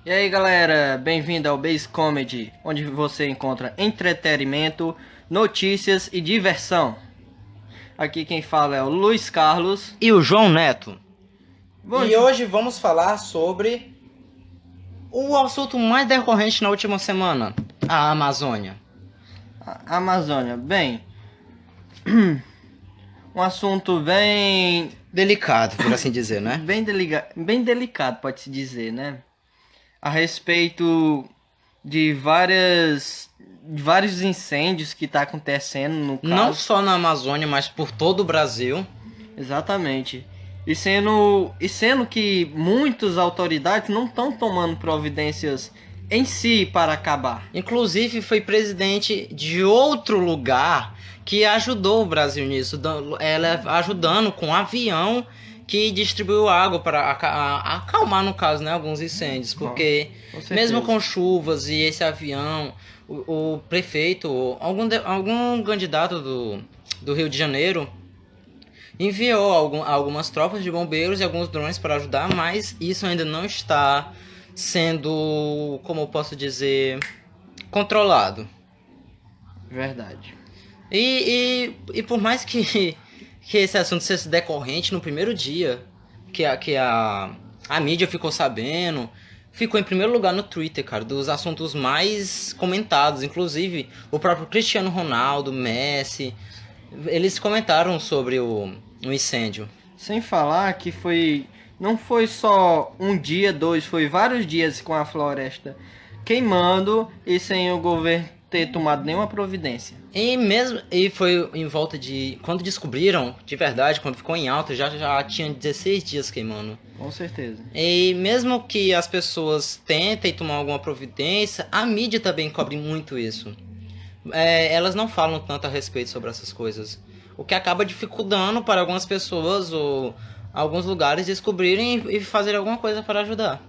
E aí galera, bem-vindo ao Base Comedy, onde você encontra entretenimento, notícias e diversão. Aqui quem fala é o Luiz Carlos. E o João Neto. Bom, E hoje vamos falar sobre o assunto mais decorrente na última semana, a Amazônia. a Amazônia. Bem, um assunto bem Delicado, por assim dizer, né? bem delicado, pode-se dizer, né? A respeito de vários incêndios que tá acontecendo no caso. Não só na Amazônia, mas por todo o Brasil. Exatamente. E sendo que muitas autoridades não estão tomando providências em si para acabar. Inclusive foi presidente de outro lugar que ajudou o Brasil nisso. Ela ajudando com um avião que distribuiu água para acalmar, no caso, né, alguns incêndios. Porque Com certeza. mesmo com chuvas e esse avião, o prefeito, algum candidato do Rio de Janeiro enviou algumas tropas de bombeiros e alguns drones para ajudar, mas isso ainda não está sendo, como eu posso dizer, controlado. Verdade. E por mais que esse assunto seja decorrente no primeiro dia que a mídia ficou sabendo, ficou em primeiro lugar no Twitter, cara, dos assuntos mais comentados. Inclusive, o próprio Cristiano Ronaldo, Messi, eles comentaram sobre o incêndio. Sem falar que não foi só um dia, dois, foi vários dias com a floresta queimando e sem o governo ter tomado nenhuma providência. E foi em volta de... Quando descobriram, de verdade, quando ficou em alta, já tinha 16 dias queimando. Com certeza. E mesmo que as pessoas tentem tomar alguma providência, a mídia também cobre muito isso. Elas não falam tanto a respeito sobre essas coisas. O que acaba dificultando para algumas pessoas ou alguns lugares descobrirem e fazerem alguma coisa para ajudar.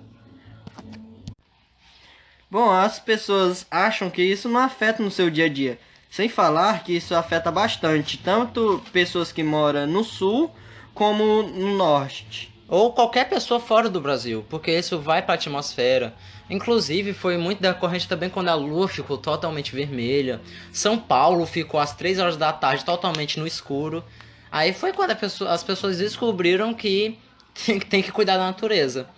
Bom, as pessoas acham que isso não afeta no seu dia a dia. Sem falar que isso afeta bastante, tanto pessoas que moram no sul como no norte. Ou qualquer pessoa fora do Brasil, porque isso vai para a atmosfera. Inclusive, foi muito decorrente também quando a lua ficou totalmente vermelha. São Paulo ficou às 3 horas da tarde totalmente no escuro. Aí foi quando as pessoas descobriram que tem que cuidar da natureza.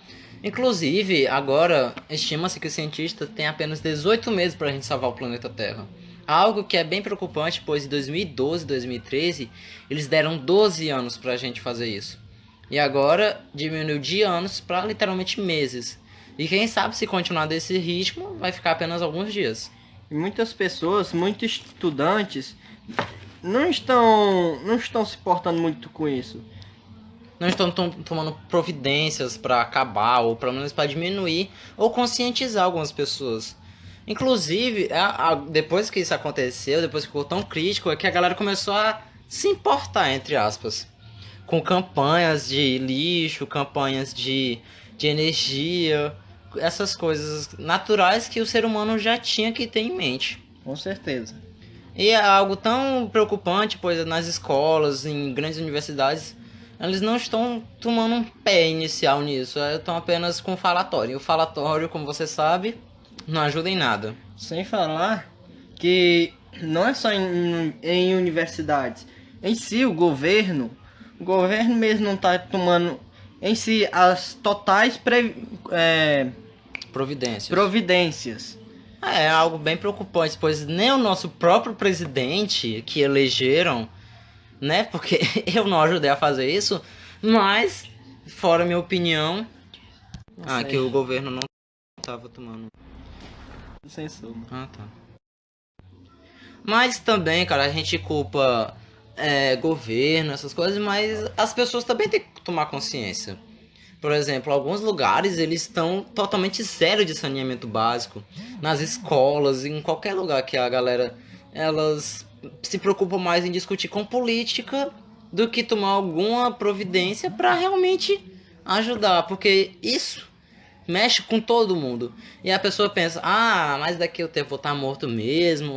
Inclusive, agora, estima-se que os cientistas têm apenas 18 meses para a gente salvar o planeta Terra. Algo que é bem preocupante, pois em 2012 e 2013, eles deram 12 anos para a gente fazer isso. E agora diminuiu de anos para literalmente meses. E quem sabe se continuar desse ritmo, vai ficar apenas alguns dias. E muitas pessoas, muitos estudantes, não estão se portando muito com isso. Não estão tomando providências para acabar, ou pelo menos para diminuir, ou conscientizar algumas pessoas. Inclusive, depois que isso aconteceu, depois que ficou tão crítico, é que a galera começou a se importar, entre aspas. Com campanhas de lixo, campanhas de energia, essas coisas naturais que o ser humano já tinha que ter em mente. Com certeza. E é algo tão preocupante, pois nas escolas, em grandes universidades, eles não estão tomando um pé inicial nisso, estão apenas com falatório. E o falatório, como você sabe, não ajuda em nada. Sem falar que não é só em universidades. Em si, o governo mesmo não está tomando em si as totais providências. É algo bem preocupante, pois nem o nosso próprio presidente que elegeram, né? Porque eu não ajudei a fazer isso, mas, fora minha opinião, que o governo não estava tomando. Sem suma. Ah, tá. Mas também, cara, a gente culpa governo, essas coisas, mas as pessoas também têm que tomar consciência. Por exemplo, alguns lugares eles estão totalmente zero de saneamento básico. Nas escolas, em qualquer lugar que a galera, elas se preocupam mais em discutir com política do que tomar alguma providência para realmente ajudar, porque isso mexe com todo mundo. E a pessoa pensa, mas daqui eu vou estar morto mesmo,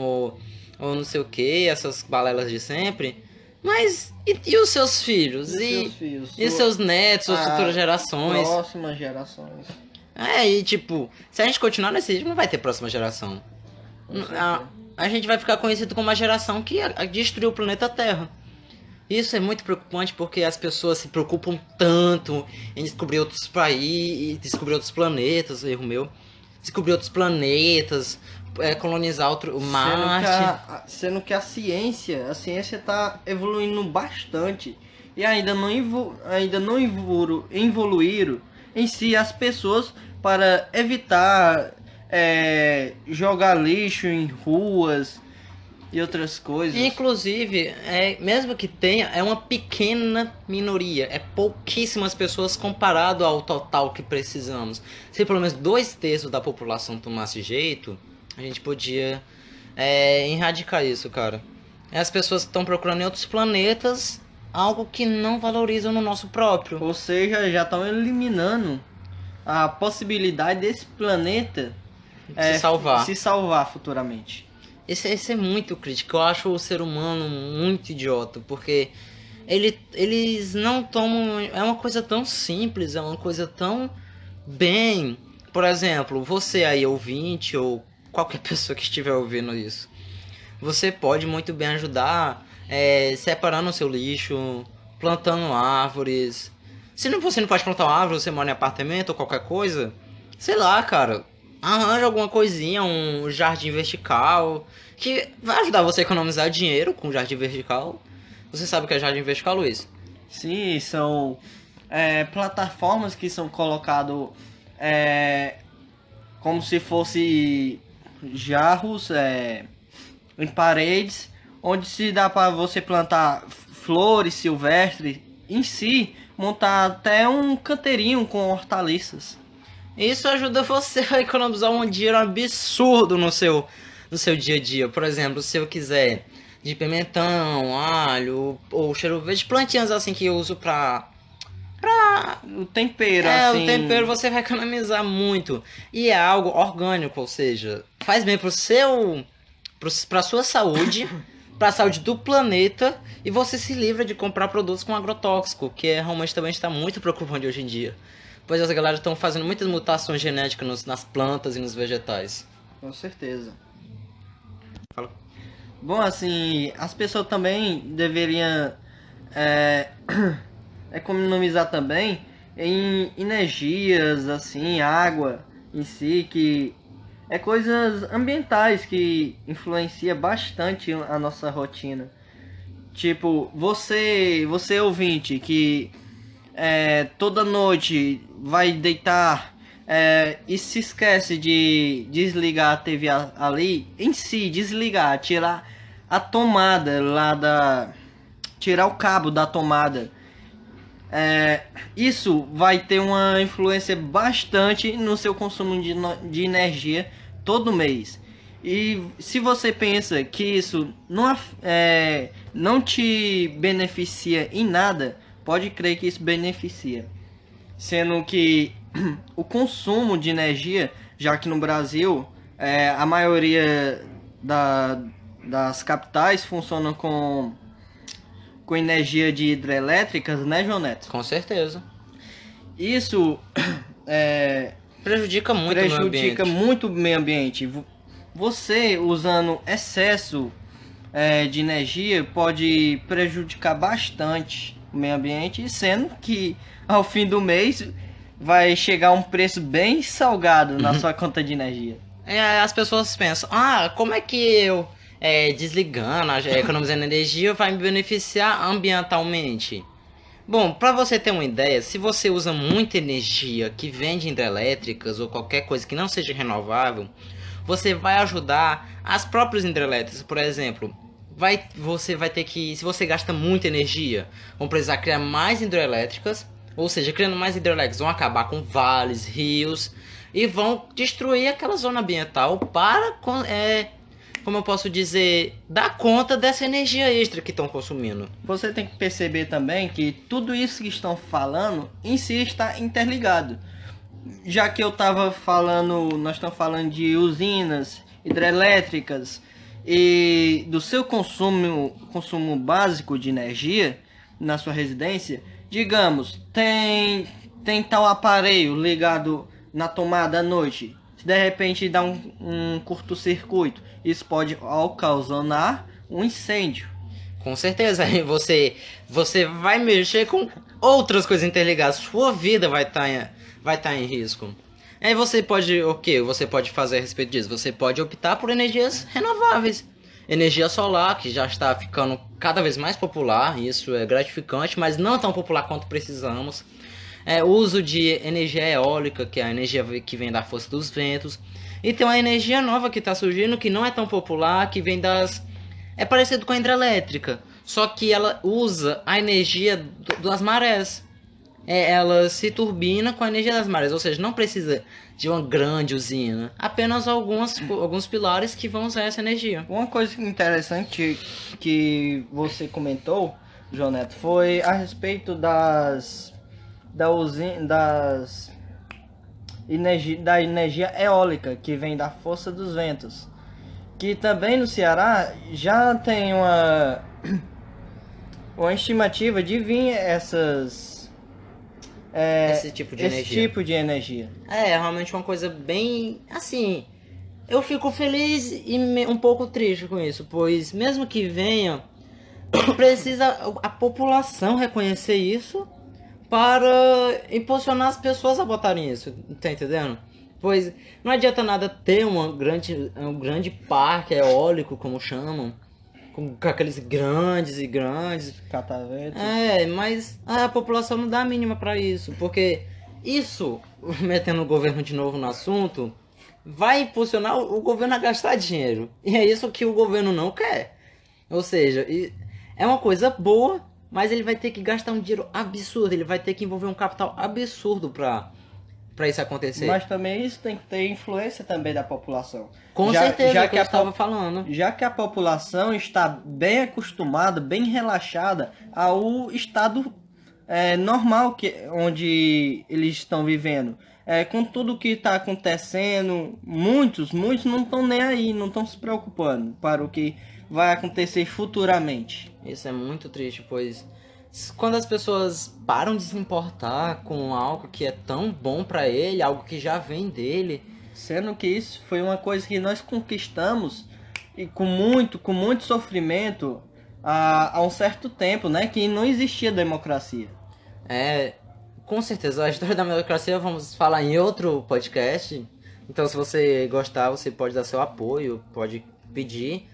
ou não sei o que, essas balelas de sempre. Mas e os seus filhos? E seus netos, ou futuras gerações? Próximas gerações. E tipo, se a gente continuar nesse ritmo, não vai ter próxima geração. A gente vai ficar conhecido como uma geração que destruiu o planeta Terra. Isso é muito preocupante porque as pessoas se preocupam tanto em descobrir outros países, descobrir outros planetas, erro meu. Descobrir outros planetas, colonizar o Marte. Sendo que a ciência está evoluindo bastante e ainda não evoluíram em si as pessoas para evitar jogar lixo em ruas e outras coisas. Inclusive, mesmo que tenha, é uma pequena minoria. É pouquíssimas pessoas comparado ao total que precisamos. Se pelo menos 2/3 da população tomasse jeito, a gente podia erradicar isso, cara. As pessoas estão procurando em outros planetas algo que não valorizam no nosso próprio. Ou seja, já estão eliminando a possibilidade desse planeta se salvar futuramente. Esse é muito crítico. Eu acho o ser humano muito idiota, porque eles não tomam... É uma coisa tão simples, é uma coisa tão bem... Por exemplo, você aí ouvinte, ou qualquer pessoa que estiver ouvindo isso, você pode muito bem ajudar separando o seu lixo, plantando árvores. Se você não pode plantar uma árvore, você mora em apartamento ou qualquer coisa, sei lá, cara, arranja alguma coisinha, um jardim vertical, que vai ajudar você a economizar dinheiro com jardim vertical. Você sabe o que é jardim vertical, Luiz? Sim, são plataformas que são colocadas como se fosse jarros em paredes, onde se dá para você plantar flores silvestres, em si, montar até um canteirinho com hortaliças. Isso ajuda você a economizar um dinheiro absurdo no seu dia a dia. Por exemplo, se eu quiser de pimentão, alho ou cheiro verde, plantinhas assim que eu uso pra o tempero, assim. O tempero você vai economizar muito. E é algo orgânico, ou seja, faz bem pra sua saúde, pra saúde do planeta, e você se livra de comprar produtos com agrotóxico, que realmente também está muito preocupante hoje em dia. Pois as galera estão fazendo muitas mutações genéticas nas plantas e nos vegetais. Com certeza. Fala. Bom, assim, as pessoas também deveriam economizar também em energias, assim, água em si, que é coisas ambientais que influencia bastante a nossa rotina. Tipo, você ouvinte que toda noite vai deitar e se esquece de desligar a TV ali, em si, desligar, tirar a tomada lá tirar o cabo da tomada. Isso vai ter uma influência bastante no seu consumo de energia todo mês. E se você pensa que isso não te beneficia em nada, pode crer que isso beneficia. Sendo que o consumo de energia, já que no Brasil a maioria das capitais funcionam com energia de hidrelétricas, né, João Neto? Com certeza. Isso prejudica muito o meio ambiente. Você usando excesso de energia pode prejudicar bastante o meio ambiente, sendo que ao fim do mês vai chegar um preço bem salgado na sua conta de energia. As pessoas pensam, como é que eu desligando, economizando energia vai me beneficiar ambientalmente? Bom, para você ter uma ideia, se você usa muita energia que vem de hidrelétricas ou qualquer coisa que não seja renovável, você vai ajudar as próprias hidrelétricas. Por exemplo, você vai ter que, se você gasta muita energia, vão precisar criar mais hidrelétricas, ou seja, criando mais hidrelétricas vão acabar com vales, rios e vão destruir aquela zona ambiental para, como eu posso dizer, dar conta dessa energia extra que estão consumindo. Você tem que perceber também que tudo isso que estão falando em si está interligado. Já que nós estamos falando de usinas hidrelétricas e do seu consumo básico de energia na sua residência, digamos, tem tal aparelho ligado na tomada à noite, se de repente dá um curto-circuito, isso pode ocasionar um incêndio. Com certeza, aí você vai mexer com outras coisas interligadas, sua vida vai estar em risco. Aí você pode, o que você pode fazer a respeito disso? Você pode optar por energias renováveis. Energia solar, que já está ficando cada vez mais popular, isso é gratificante, mas não tão popular quanto precisamos. O uso de energia eólica, que é a energia que vem da força dos ventos. E tem uma energia nova que está surgindo, que não é tão popular, que vem das... É parecido com a hidrelétrica, só que ela usa a energia das marés. Ela se turbina com a energia das marés, ou seja, não precisa de uma grande usina, apenas alguns pilares que vão usar essa energia. Uma coisa interessante que você comentou, João Neto, foi a respeito da energia eólica que vem da força dos ventos, que também no Ceará já tem uma estimativa de vir Esse tipo de energia. É realmente uma coisa bem assim. Eu fico feliz e um pouco triste com isso, pois mesmo que venha, precisa a população reconhecer isso para impulsionar as pessoas a botarem isso, tá entendendo? Pois não adianta nada ter um grande parque eólico, como chamam, com aqueles grandes catavetos. Mas a população não dá a mínima para isso, porque isso, metendo o governo de novo no assunto, vai impulsionar o governo a gastar dinheiro. E é isso que o governo não quer. Ou seja, é uma coisa boa, mas ele vai ter que gastar um dinheiro absurdo, ele vai ter que envolver um capital absurdo para isso acontecer. Mas também isso tem que ter influência também da população. Com certeza, já que eu estava falando. Já que a população está bem acostumada, bem relaxada ao estado normal onde eles estão vivendo. Com tudo que está acontecendo, muitos não estão nem aí, não estão se preocupando para o que vai acontecer futuramente. Isso é muito triste, pois quando as pessoas param de se importar com algo que é tão bom para ele, algo que já vem dele, sendo que isso foi uma coisa que nós conquistamos e com muito sofrimento há um certo tempo, né, que não existia democracia. Com certeza, a história da democracia vamos falar em outro podcast. Então, se você gostar, você pode dar seu apoio, pode pedir.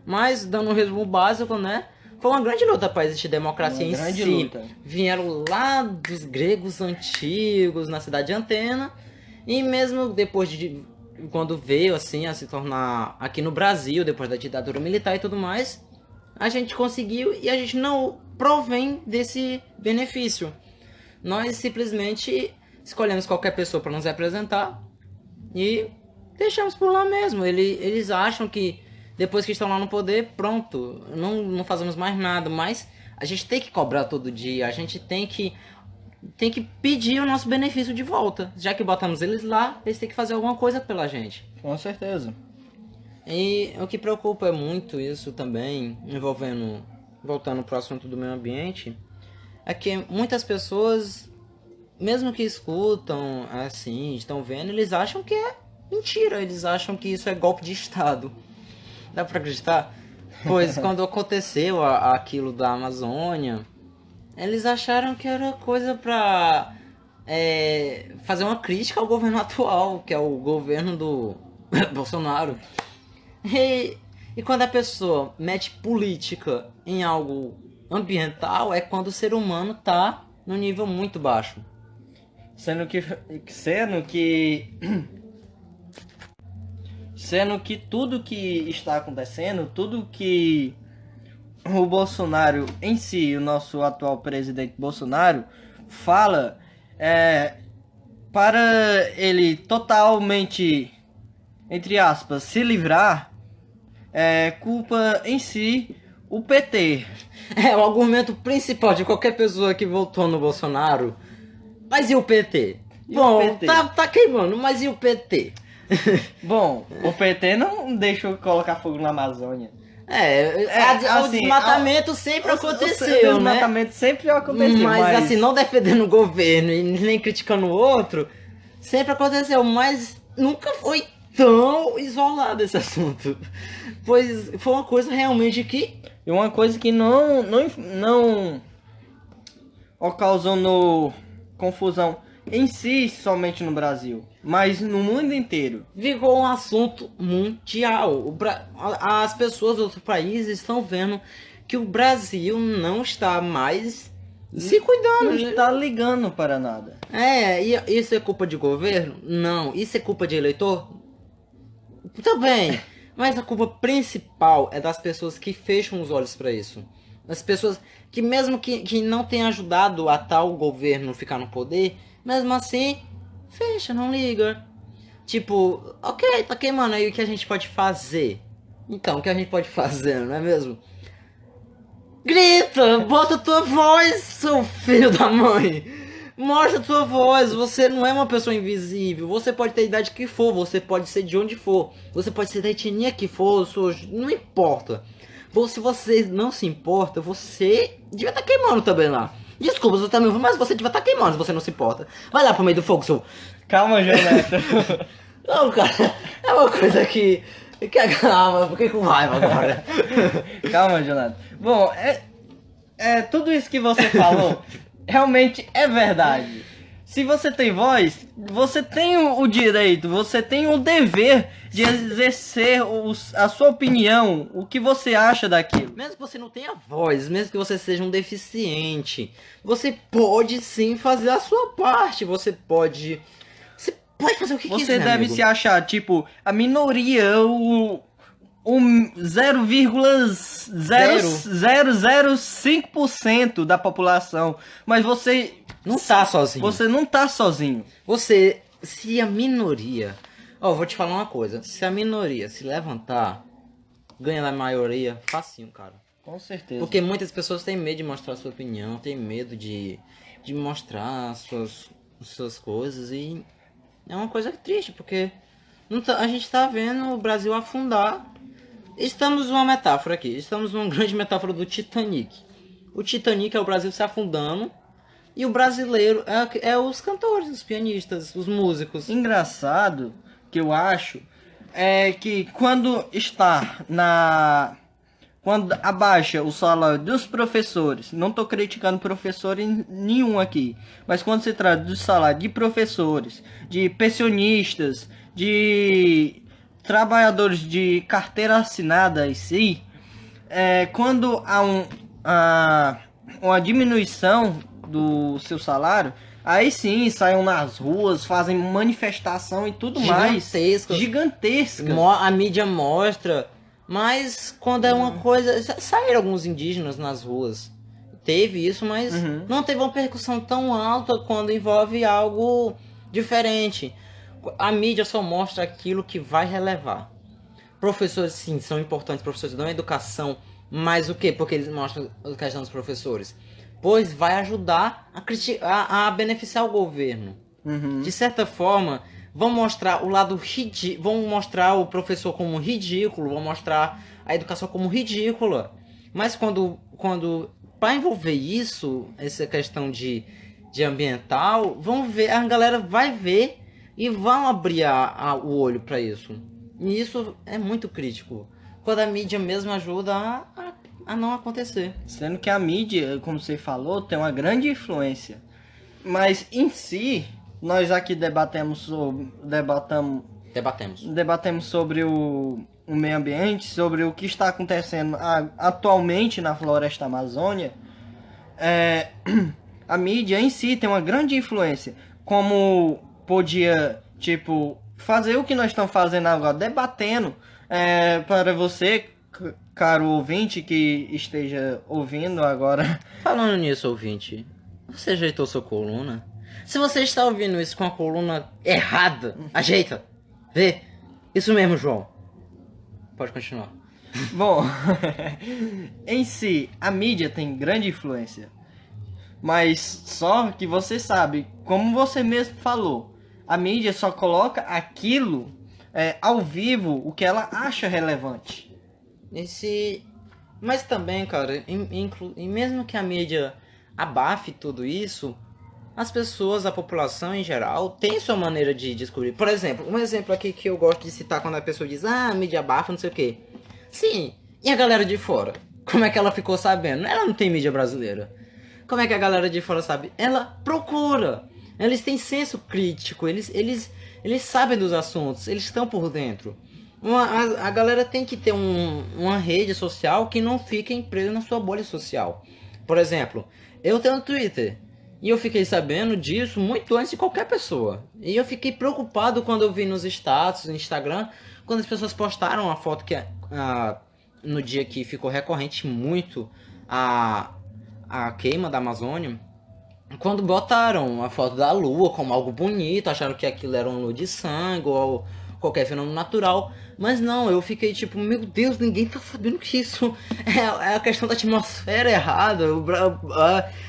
Mas, dando um resumo básico, né? Foi uma grande luta para existir democracia em si. Luta. Vieram lá dos gregos antigos, na cidade de Antena. E mesmo depois quando veio assim a se tornar aqui no Brasil, depois da ditadura militar e tudo mais, a gente conseguiu e a gente não provém desse benefício. Nós simplesmente escolhemos qualquer pessoa para nos representar e deixamos por lá mesmo. Eles acham que depois que estão lá no poder, pronto, não fazemos mais nada, mas a gente tem que cobrar todo dia, a gente tem que pedir o nosso benefício de volta. Já que botamos eles lá, eles têm que fazer alguma coisa pela gente. Com certeza. E o que preocupa é muito isso também, voltando para o assunto do meio ambiente, é que muitas pessoas, mesmo que escutam, assim, estão vendo, eles acham que é mentira, eles acham que isso é golpe de Estado. Dá pra acreditar? Pois quando aconteceu aquilo da Amazônia, eles acharam que era coisa pra fazer uma crítica ao governo atual, que é o governo do Bolsonaro. E quando a pessoa mete política em algo ambiental, é quando o ser humano tá num nível muito baixo. Sendo que tudo que está acontecendo, tudo que o Bolsonaro em si, o nosso atual presidente Bolsonaro, fala para ele totalmente, entre aspas, se livrar, culpa em si o PT. O argumento principal de qualquer pessoa que votou no Bolsonaro. Mas e o PT? Bom, o PT? Tá queimando, mas e o PT? Bom, o PT não deixou colocar fogo na Amazônia. O desmatamento sempre aconteceu, né? O desmatamento sempre aconteceu, mas assim, não defendendo o governo e nem criticando o outro, Sempre aconteceu, mas nunca foi tão isolado esse assunto. Pois foi uma coisa realmente que... E uma coisa que não ocasionou confusão em si somente no Brasil, mas no mundo inteiro. Virou um assunto mundial. As pessoas de outros países estão vendo que o Brasil não está mais se cuidando. Não está ligando para nada. E isso é culpa de governo? Não. Isso é culpa de eleitor? Também. Mas a culpa principal é das pessoas que fecham os olhos para isso. As pessoas que mesmo que não tenham ajudado a tal governo ficar no poder, mesmo assim, fecha, não liga. Tipo, ok, tá queimando aí, o que a gente pode fazer? Então, o que a gente pode fazer, não é mesmo? Grita, bota tua voz, seu filho da mãe. Mostra tua voz, você não é uma pessoa invisível. Você pode ter a idade que for, você pode ser de onde for, você pode ser da etnia que for, não importa. Se você não se importa, você devia estar queimando também lá. Desculpa, você tá me ouvindo, mas você devia estar queimando se você não se importa. Vai lá pro meio do fogo, seu... Calma, Jonathan. Não, cara, é uma coisa que calma, fiquei com raiva agora. Calma, Jonathan. Bom, tudo isso que você falou realmente é verdade. Se você tem voz, você tem o direito, você tem o dever de exercer a sua opinião, o que você acha daquilo. Mesmo que você não tenha voz, mesmo que você seja um deficiente, você pode sim fazer a sua parte. Você pode fazer o que quiser. Você deve amigo. se achar, tipo, a minoria, o 0,005% da população. Mas você não tá sozinho. Você não tá sozinho. Se a minoria... vou te falar uma coisa. Se a minoria se levantar, ganha a maioria, facinho, cara. Com certeza. Porque muitas pessoas têm medo de mostrar sua opinião, têm medo de mostrar suas coisas. E é uma coisa triste, porque a gente tá vendo o Brasil afundar. Estamos numa metáfora aqui. Estamos numa grande metáfora do Titanic. O Titanic é o Brasil se afundando. E o brasileiro é os cantores, os pianistas, os músicos. Engraçado que eu acho é que quando abaixa o salário dos professores, não estou criticando professor nenhum aqui, mas quando se trata do salário de professores, de pensionistas, de trabalhadores de carteira assinada em si, quando há uma diminuição do seu salário, aí sim saem nas ruas, fazem manifestação e tudo mais. Gigantesca. A mídia mostra, mas quando é uma coisa... Saíram alguns indígenas nas ruas. Teve isso, mas não teve uma repercussão tão alta quando envolve algo diferente. A mídia só mostra aquilo que vai relevar. Professores, sim, são importantes. Professores dão educação, mas o quê? Porque eles mostram a questão dos professores. Pois vai ajudar a beneficiar o governo. De certa forma, vão mostrar o lado ridículo, vão mostrar o professor como ridículo, vão mostrar a educação como ridícula. Mas quando para envolver isso, essa questão de ambiental, a galera vai ver e vão abrir o olho para isso. E isso é muito crítico. Quando a mídia mesmo ajuda a não acontecer. Sendo que a mídia, como você falou, tem uma grande influência. Mas em si, nós aqui debatemos sobre o meio ambiente, sobre o que está acontecendo atualmente na floresta amazônia. A mídia em si tem uma grande influência. Como podia, fazer o que nós estamos fazendo agora, debatendo para você, caro ouvinte que esteja ouvindo agora. Falando nisso, ouvinte, você ajeitou sua coluna? Se você está ouvindo isso com a coluna errada, ajeita. Vê. Isso mesmo, João. Pode continuar. Bom, em si, a mídia tem grande influência. Mas só que você sabe, como você mesmo falou, a mídia só coloca aquilo ao vivo, o que ela acha relevante. Mas também, cara, e mesmo que a mídia abafe tudo isso, as pessoas, a população em geral, tem sua maneira de descobrir. Por exemplo, um exemplo aqui que eu gosto de citar quando a pessoa diz, mídia abafa, não sei o quê. Sim, e a galera de fora? Como é que ela ficou sabendo? Ela não tem mídia brasileira. Como é que a galera de fora sabe? Ela procura. Eles têm senso crítico, eles sabem dos assuntos, eles estão por dentro. A galera tem que ter uma rede social que não fique presa na sua bolha social. Por exemplo, eu tenho um Twitter. E eu fiquei sabendo disso muito antes de qualquer pessoa. E eu fiquei preocupado quando eu vi nos status, no Instagram, quando as pessoas postaram a foto que no dia que ficou recorrente muito a queima da Amazônia. Quando botaram a foto da lua como algo bonito, acharam que aquilo era uma lua de sangue ou qualquer fenômeno natural. Mas não, eu fiquei tipo, meu Deus, ninguém tá sabendo que isso é a questão da atmosfera errada.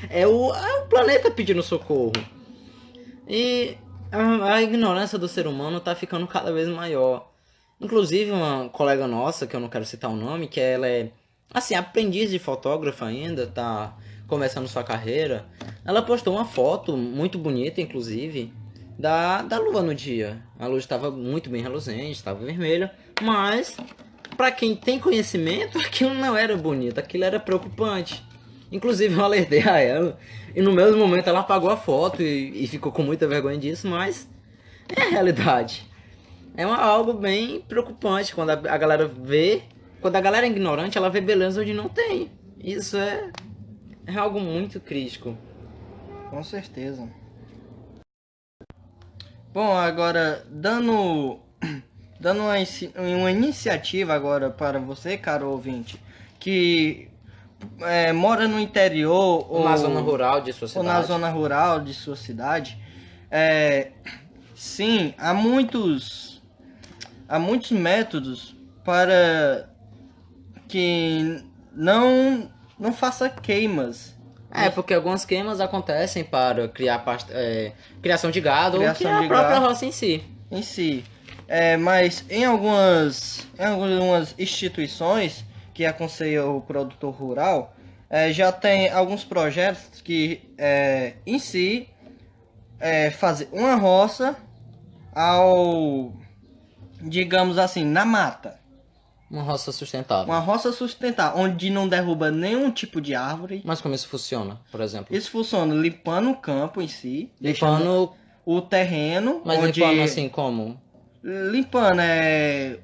É o planeta pedindo socorro. E a ignorância do ser humano tá ficando cada vez maior. Inclusive uma colega nossa, que eu não quero citar o nome, que ela é, assim, aprendiz de fotógrafa ainda, tá começando sua carreira. Ela postou uma foto muito bonita, inclusive, da lua no dia. A lua estava muito bem reluzente, estava vermelha, mas para quem tem conhecimento, aquilo não era bonito, aquilo era preocupante. Inclusive eu alertei a ela, e no mesmo momento ela apagou a foto e ficou com muita vergonha disso, mas é a realidade. É algo bem preocupante quando a galera vê, quando a galera é ignorante, ela vê beleza onde não tem. Isso é algo muito crítico. Com certeza. Bom, agora, dando uma iniciativa agora para você, caro ouvinte, que mora no interior ou na zona rural de sua cidade. Ou na zona rural de sua cidade. Sim, há muitos métodos para que não faça queimas. Porque algumas queimas acontecem para criar criação de gado ou criar a própria gado roça em si. Mas em algumas instituições que aconselham o produtor rural, já tem alguns projetos que em si fazer uma roça digamos assim, na mata. Uma roça sustentável. Uma roça sustentável, onde não derruba nenhum tipo de árvore. Mas como isso funciona, por exemplo? Isso funciona limpando o campo em si. Limpando deixando o terreno. Mas limpando assim como? Limpando,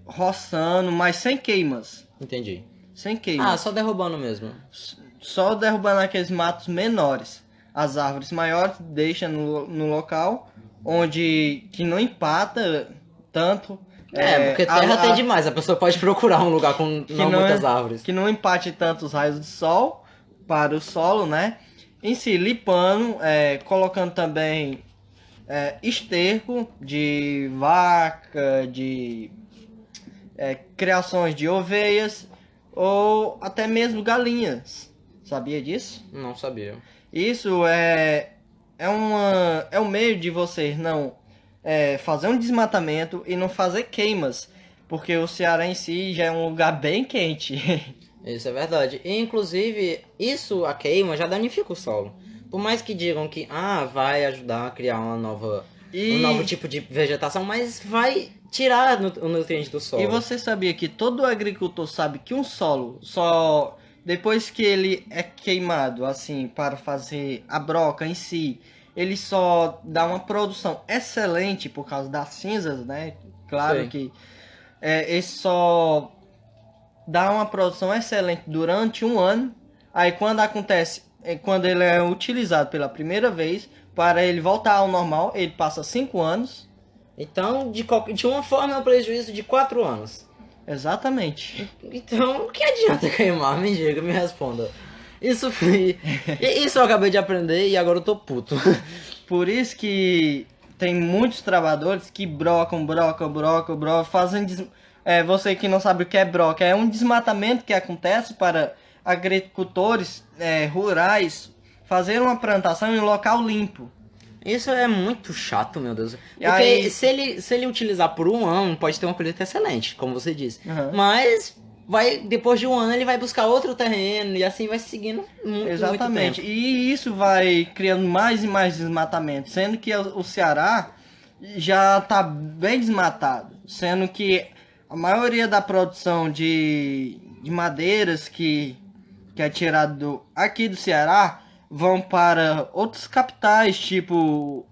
roçando, mas sem queimas. Entendi. Sem queimas. Só derrubando mesmo. Só derrubando aqueles matos menores. As árvores maiores deixa no local onde que não empata tanto. Porque terra tem demais, a pessoa pode procurar um lugar com muitas árvores. Que não empate tanto os raios de sol para o solo, né? Em si, limpando, colocando também esterco de vaca, de criações de ovelhas ou até mesmo galinhas. Sabia disso? Não sabia. Isso é um meio de vocês não fazer um desmatamento e não fazer queimas, porque o Ceará em si já é um lugar bem quente. Isso é verdade. E, inclusive, a queima já danifica o solo. Por mais que digam que vai ajudar a criar um novo tipo de vegetação, mas vai tirar o nutriente do solo. E você sabia que todo agricultor sabe que um solo só depois que ele é queimado assim para fazer a broca em si, ele só dá uma produção excelente por causa das cinzas, né? Claro. Sim. Que ele só dá uma produção excelente durante um ano. Aí quando ele é utilizado pela primeira vez, para ele voltar ao normal, ele passa 5 anos. Então, de uma forma é um prejuízo de 4 anos. Exatamente. Então, o que adianta queimar? Me diga, me responda. Isso eu acabei de aprender e agora eu tô puto. Por isso que tem muitos travadores que brocam, fazem... você que não sabe o que é broca, é um desmatamento que acontece para agricultores rurais fazer uma plantação em um local limpo. Isso é muito chato, meu Deus. Porque se ele utilizar por um ano, pode ter uma colheita excelente, como você disse. Uhum. Mas depois de um ano ele vai buscar outro terreno e assim vai seguindo muito, Exatamente. muito tempo. E isso vai criando mais e mais desmatamento, sendo que o Ceará já está bem desmatado, sendo que a maioria da produção de madeiras que é tirado aqui do Ceará vão para outras capitais, tipo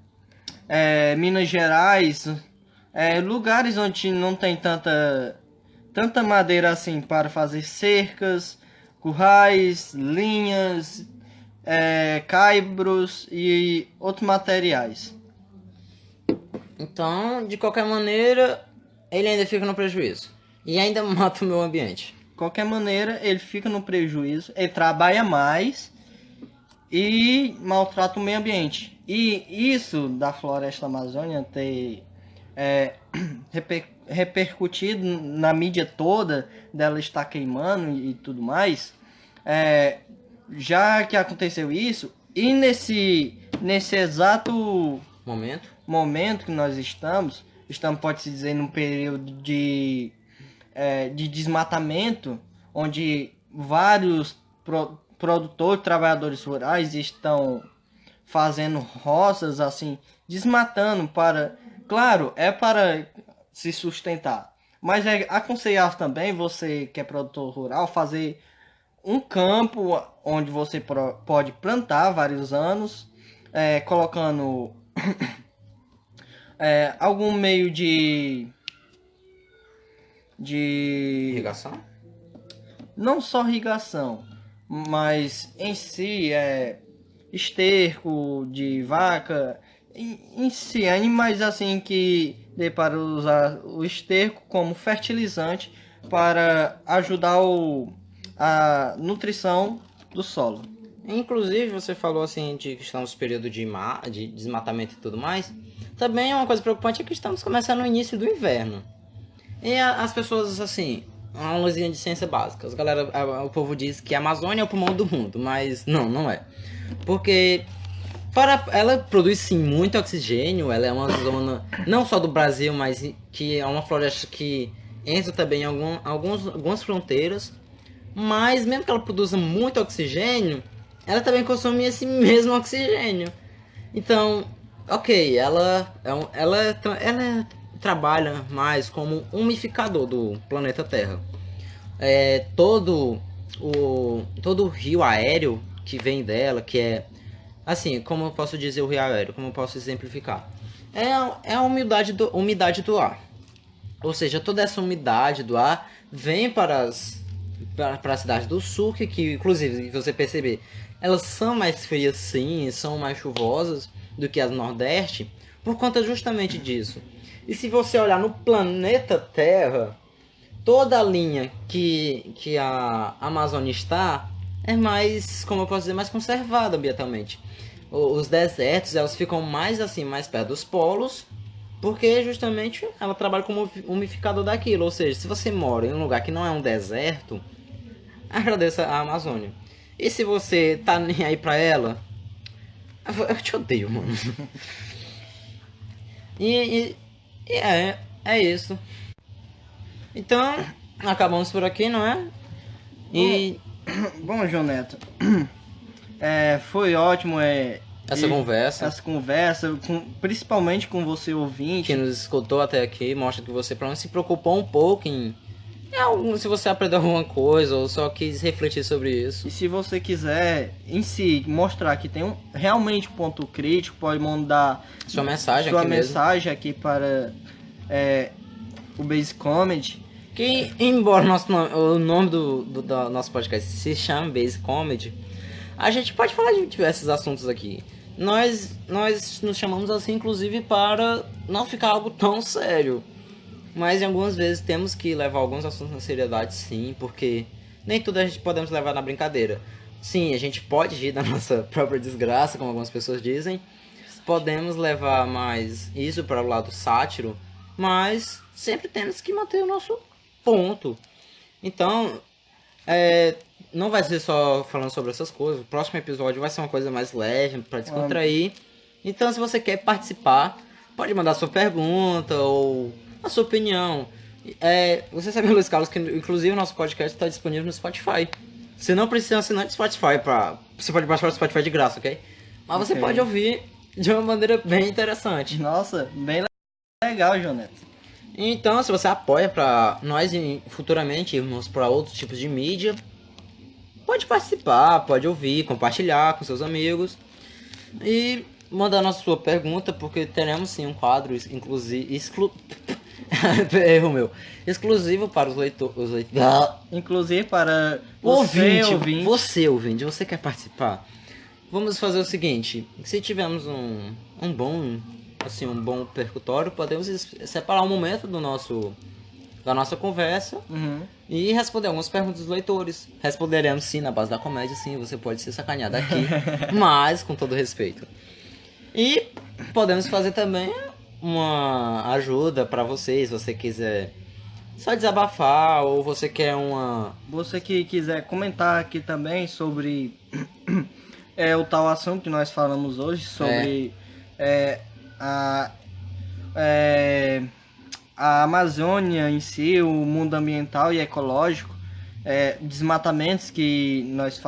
Minas Gerais, lugares onde não tem tanta madeira assim para fazer cercas, currais, linhas, caibros e outros materiais. Então, de qualquer maneira, ele ainda fica no prejuízo. E ainda mata o meio ambiente. De qualquer maneira, ele fica no prejuízo, ele trabalha mais e maltrata o meio ambiente. E isso da floresta amazônica ter repercutido na mídia toda, dela estar queimando e tudo mais, já que aconteceu isso, e nesse exato momento que nós estamos, pode-se dizer, num período de desmatamento, onde vários produtores, trabalhadores rurais estão fazendo roças, assim, desmatando para... Claro, para se sustentar, mas é aconselhável também, você que é produtor rural, fazer um campo onde você pode plantar vários anos, colocando algum meio de Irrigação? não só irrigação, mas em si esterco de vaca, em si animais assim que dê para usar o esterco como fertilizante para ajudar a nutrição do solo. Inclusive, você falou assim de que estamos no período de desmatamento e tudo mais. Também é uma coisa preocupante é que estamos começando no início do inverno. E as pessoas, assim, uma aulazinha de ciência básica. O povo diz que a Amazônia é o pulmão do mundo, mas não é. Porque ela produz sim muito oxigênio, ela é uma zona não só do Brasil, mas que é uma floresta que entra também em algumas fronteiras. Mas mesmo que ela produza muito oxigênio, ela também consome esse mesmo oxigênio. Então, ok, ela trabalha mais como um umidificador do planeta Terra. Todo o rio aéreo que vem dela, que é... Assim, como eu posso dizer o rio aéreo? Como eu posso exemplificar? É a umidade do ar. Ou seja, toda essa umidade do ar vem para a cidade do sul, que inclusive, se você perceber, elas são mais frias sim, são mais chuvosas do que as do Nordeste, por conta justamente disso. E se você olhar no planeta Terra, toda a linha que a Amazônia está é mais, como eu posso dizer, mais conservada ambientalmente. Os desertos, elas ficam mais assim, mais perto dos polos, porque justamente ela trabalha como umidificador daquilo. Ou seja, se você mora em um lugar que não é um deserto, agradeça a Amazônia. E se você tá nem aí pra ela, eu te odeio, mano. e é isso. Então, acabamos por aqui, não é? Bom, João Neto, foi ótimo essa conversa, principalmente com você ouvinte. Que nos escutou até aqui, mostra que você pelo menos se preocupou um pouco se você aprendeu alguma coisa ou só quis refletir sobre isso. E se você quiser em si mostrar que tem realmente um ponto crítico, pode mandar sua mensagem aqui para o Base Comedy. Que, embora o nome do nosso podcast se chame Base Comedy, a gente pode falar de diversos assuntos aqui. Nós nos chamamos assim, inclusive, para não ficar algo tão sério. Mas em algumas vezes temos que levar alguns assuntos na seriedade, sim, porque nem tudo a gente podemos levar na brincadeira. Sim, a gente pode rir da nossa própria desgraça, como algumas pessoas dizem. Podemos levar mais isso para o lado sátiro, mas sempre temos que manter o nosso ponto. Então, não vai ser só falando sobre essas coisas. O próximo episódio vai ser uma coisa mais leve, para descontrair. Então, se você quer participar, pode mandar sua pergunta ou a sua opinião. Você sabe, Luiz Carlos, que inclusive o nosso podcast está disponível no Spotify. Você não precisa assinar de Spotify você pode baixar o Spotify de graça, ok? Mas você pode ouvir de uma maneira bem interessante. Nossa, bem legal, João Neto. Então, se você apoia para nós futuramente irmos para outros tipos de mídia, pode participar, pode ouvir, compartilhar com seus amigos e mandar a sua pergunta, porque teremos sim um quadro exclusivo para os leitores. Inclusive para Você ouvinte, você quer participar? Vamos fazer o seguinte: se tivermos um bom percutório, podemos separar um momento da nossa conversa e responder algumas perguntas dos leitores. Responderemos sim na base da comédia, sim, você pode ser sacaneado aqui, mas com todo respeito. E podemos fazer também uma ajuda pra vocês, se você quiser só desabafar, ou você quer Você que quiser comentar aqui também sobre o tal assunto que nós falamos hoje, sobre a Amazônia em si, o mundo ambiental e ecológico, desmatamentos que nós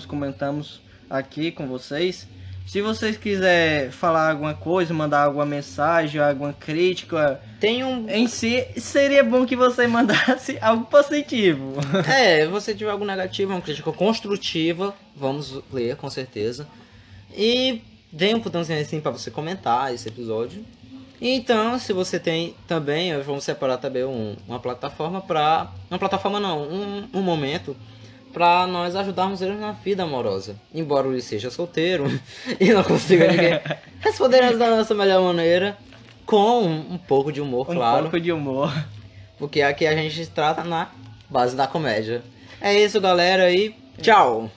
comentamos aqui com vocês. Se vocês quiserem falar alguma coisa, mandar alguma mensagem, alguma crítica, em si, seria bom que você mandasse algo positivo. Se você tiver algo negativo, uma crítica construtiva, vamos ler com certeza. E dê um botãozinho assim para você comentar esse episódio. Então, se você tem também, vamos separar também uma plataforma um momento para nós ajudarmos ele na vida amorosa. Embora ele seja solteiro e não consiga ninguém, responderemos da nossa melhor maneira, com um pouco de humor, claro. Um pouco de humor. Porque aqui a gente trata na base da comédia. É isso, galera, e tchau!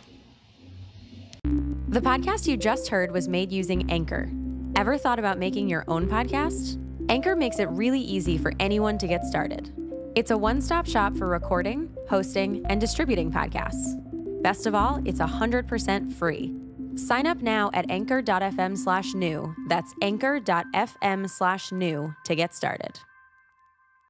The podcast you just heard was made using Anchor. Ever thought about making your own podcast? Anchor makes it really easy for anyone to get started. It's a one-stop shop for recording, hosting, and distributing podcasts. Best of all, it's 100% free. Sign up now at anchor.fm/new. That's anchor.fm/new to get started.